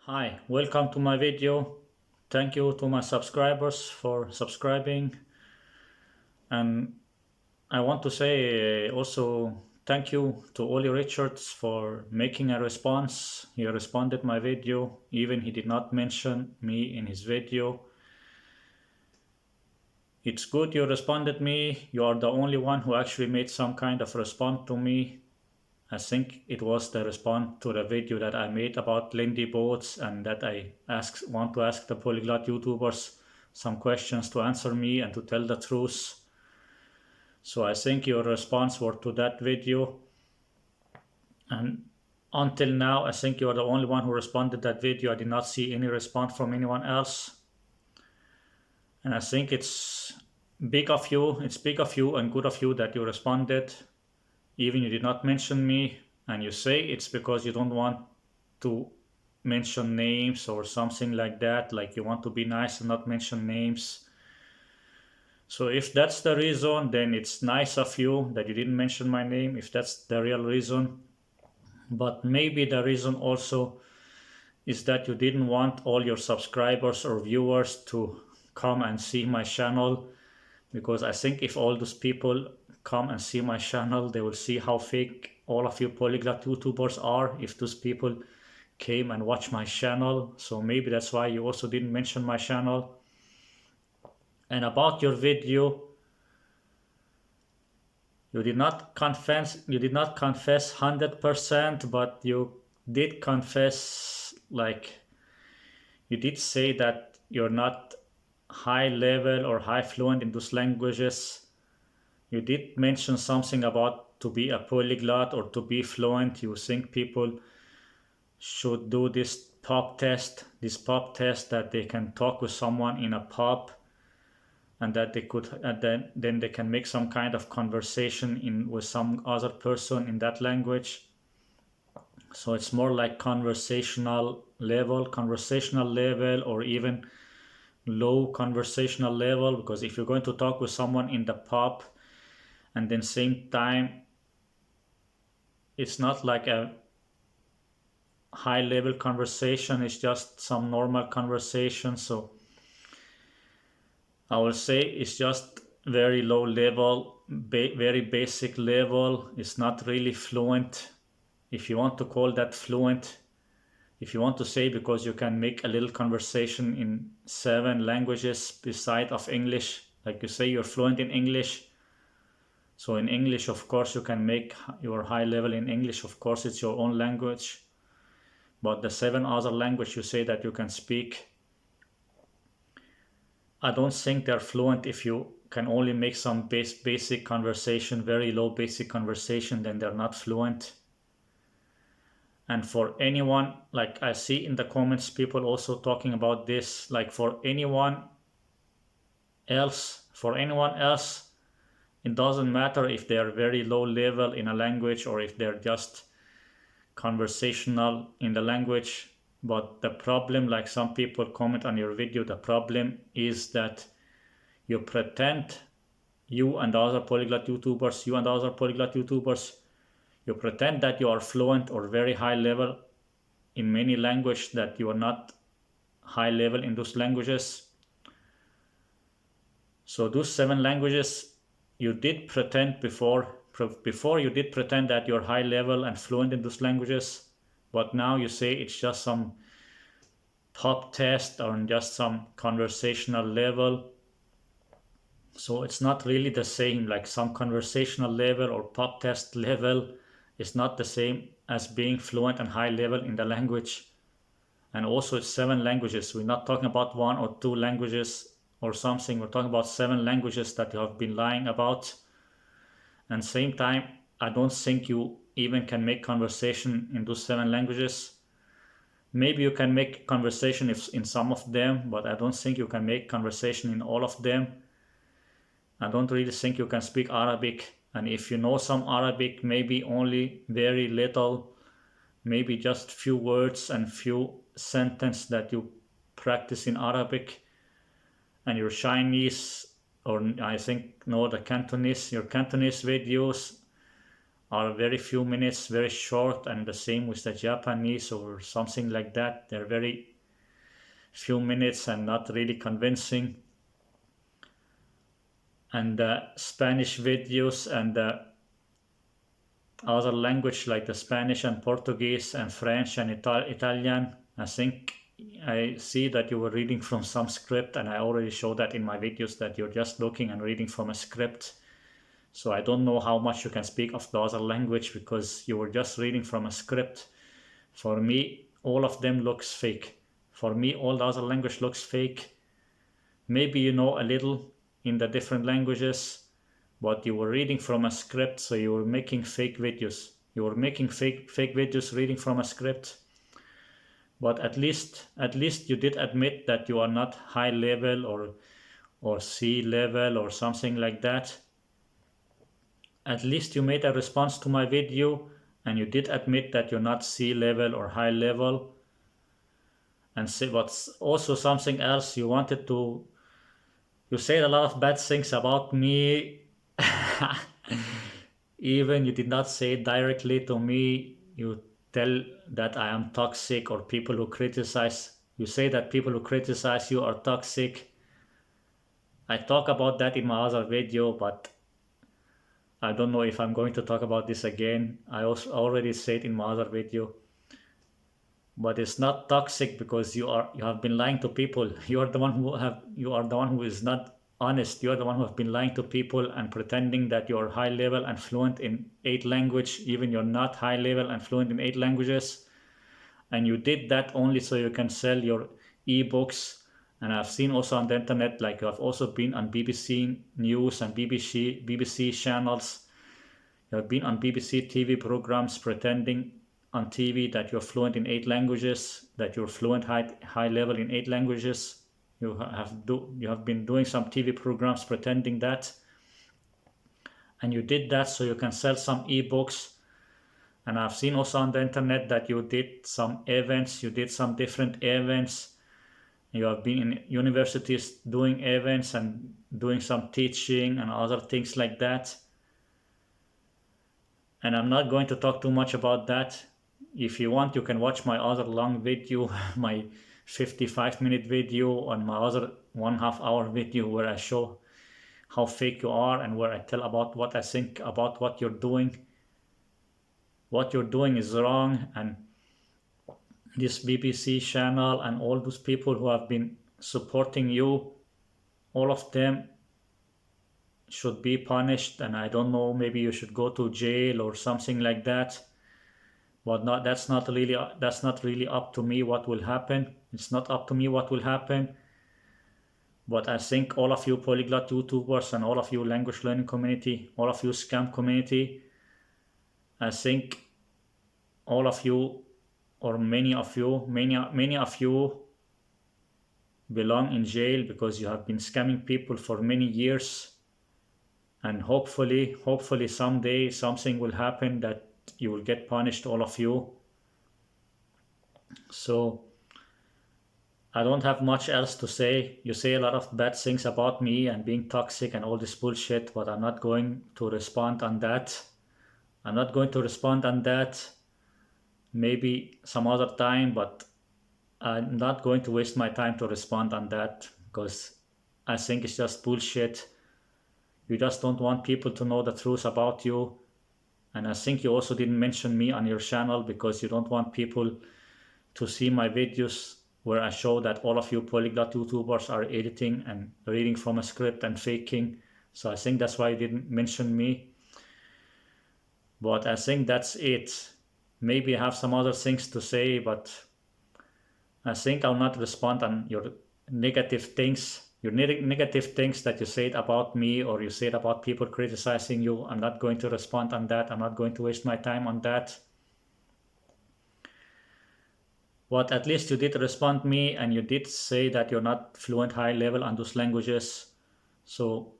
Hi, welcome to my video. Thank you to my subscribers for subscribing. And I want to say also thank you to Olly Richards for making a response. He responded my video, even he did not mention me in his video. It's good you responded me. You are the only one who actually made some kind of response to me. I think it was the response to the video that I made about Lindy boats and that I want to ask the polyglot YouTubers some questions to answer me and to tell the truth. So I think your response were to that video. And until now, I think you are the only one who responded that video. I did not see any response from anyone else. And I think it's big of you. It's big of you and good of you that you responded. Even you did not mention me, and you say it's because you don't want to mention names or something like that, like you want to be nice and not mention names. So if that's the reason, then it's nice of you that you didn't mention my name, if that's the real reason. But maybe the reason also is that you didn't want all your subscribers or viewers to come and see my channel, because I think if all those people come and see my channel, they will see how fake all of you polyglot YouTubers are if those people came and watch my channel. So maybe that's why you also didn't mention my channel. And about your video, you did not confess 100%, but you did confess, like you did say that you're not high level or high fluent in those languages. You did mention something about to be a polyglot or to be fluent. You think people should do this pub test that they can talk with someone in a pub, and that they could, and then they can make some kind of conversation in with some other person in that language. So it's more like conversational level, or even low conversational level, because if you're going to talk with someone in the pub and then same time it's not like a high level conversation, it's just some normal conversation. So I will say it's just very low level, very basic level. It's not really fluent, if you want to call that fluent. If you want to say, because you can make a little conversation in 7 languages beside of English, like you say you're fluent in English. So in English, of course, you can make your high level in English. Of course, it's your own language. But the 7 other language you say that you can speak, I don't think they're fluent. If you can only make some basic conversation, very low basic conversation, then they're not fluent. And for anyone, like I see in the comments, people also talking about this, like for anyone else, it doesn't matter if they're very low level in a language or if they're just conversational in the language. But the problem, like some people comment on your video, the problem is that you pretend, you and other polyglot YouTubers, you pretend that you are fluent or very high level in many languages, that you are not high level in those languages. So those 7 languages you did pretend before you did pretend that you're high level and fluent in those languages, but now you say it's just some pub test or just some conversational level. So it's not really the same, like some conversational level or pub test level is not the same as being fluent and high level in the language. And also it's 7 languages. We're not talking about 1 or 2 languages or something. We're talking about 7 languages that you have been lying about. And same time, I don't think you even can make conversation in those 7 languages. Maybe you can make conversation if in some of them, but I don't think you can make conversation in all of them. I don't really think you can speak Arabic. And if you know some Arabic, maybe only very little, maybe just few words and few sentences that you practice in Arabic. And your Chinese, or I think, no, the Cantonese, your Cantonese videos are very few minutes, very short, and the same with the Japanese or something like that. They're very few minutes and not really convincing. And the Spanish videos and the other language like the Spanish and Portuguese and French and Italian, I think I see that you were reading from some script, and I already showed that in my videos that you're just looking and reading from a script. So I don't know how much you can speak of the other language because you were just reading from a script. For me, all of them looks fake. For me, all the other language looks fake. Maybe you know a little in the different languages, but you were reading from a script, so you were making fake videos. You were making fake videos reading from a script. But at least you did admit that you are not high level or C level or something like that. At least you made a response to my video and you did admit that you're not C level or high level. And say what's also something else you wanted to, you said a lot of bad things about me. Even you did not say it directly to me. You tell that I am toxic, or people who criticize, you say that people who criticize you are toxic. I talk about that in my other video, but I don't know if I'm going to talk about this again. I also already said in my other video. But it's not toxic because you have been lying to people. You are the one who is not honest. You are the one who have been lying to people and pretending that you're high level and fluent in 8 languages, even you're not high level and fluent in 8 languages. And you did that only so you can sell your ebooks. And I've seen also on the internet, like you have also been on BBC News and BBC channels. You have been on BBC TV programs pretending on TV that you're fluent in 8 languages, that you're fluent high level in 8 languages. You have been doing some TV programs pretending that, and you did that so you can sell some ebooks. And I've seen also on the internet that you did some events, you did some different events. You have been in universities doing events and doing some teaching and other things like that. And I'm not going to talk too much about that. If you want, you can watch my other long video, my 55-minute video, on my other 1.5 hour video where I show how fake you are and where I tell about what I think about what you're doing. What you're doing is wrong, and this BBC channel and all those people who have been supporting you, all of them should be punished. And I don't know, maybe you should go to jail or something like that. But that's not really up to me what will happen. It's not up to me what will happen. But I think all of you polyglot YouTubers and all of you language learning community, all of you scam community, I think all of you, or many of you belong in jail because you have been scamming people for many years. And hopefully someday something will happen that you will get punished, all of you. So I don't have much else to say. You say a lot of bad things about me and being toxic and all this bullshit, but I'm not going to respond on that. Maybe some other time, but I'm not going to waste my time to respond on that because I think it's just bullshit. You just don't want people to know the truth about you. And I think you also didn't mention me on your channel because you don't want people to see my videos where I show that all of you polyglot YouTubers are editing and reading from a script and faking. So I think that's why you didn't mention me. But I think that's it. Maybe I have some other things to say, but I think I'll not respond on your negative things. Your negative things that you said about me or you said about people criticizing you, I'm not going to respond on that. I'm not going to waste my time on that. But at least you did respond me and you did say that you're not fluent high level on those languages. So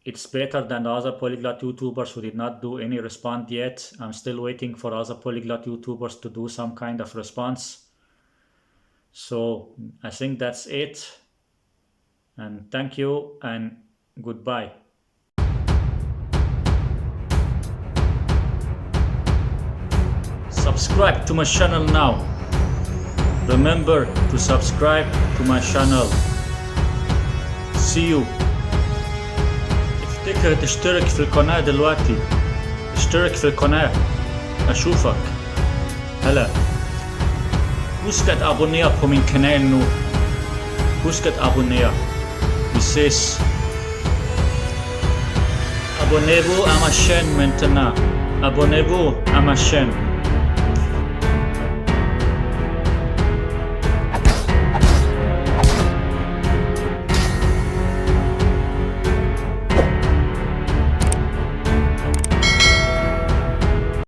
it's better than the other polyglot YouTubers who did not do any response yet. I'm still waiting for other polyglot YouTubers to do some kind of response. So I think that's it. And thank you and goodbye. Subscribe to my channel now. Remember to subscribe to my channel. See you. افتكر تشترك في القناة دلوقتي. اشترك في القناة. أشوفك. هلا. Husk at abonnere på min kanal nu. Husk at abonnere. Vi ses. Abonnez-vous à ma chaîne maintenant. Abonnez-vous à ma chaîne.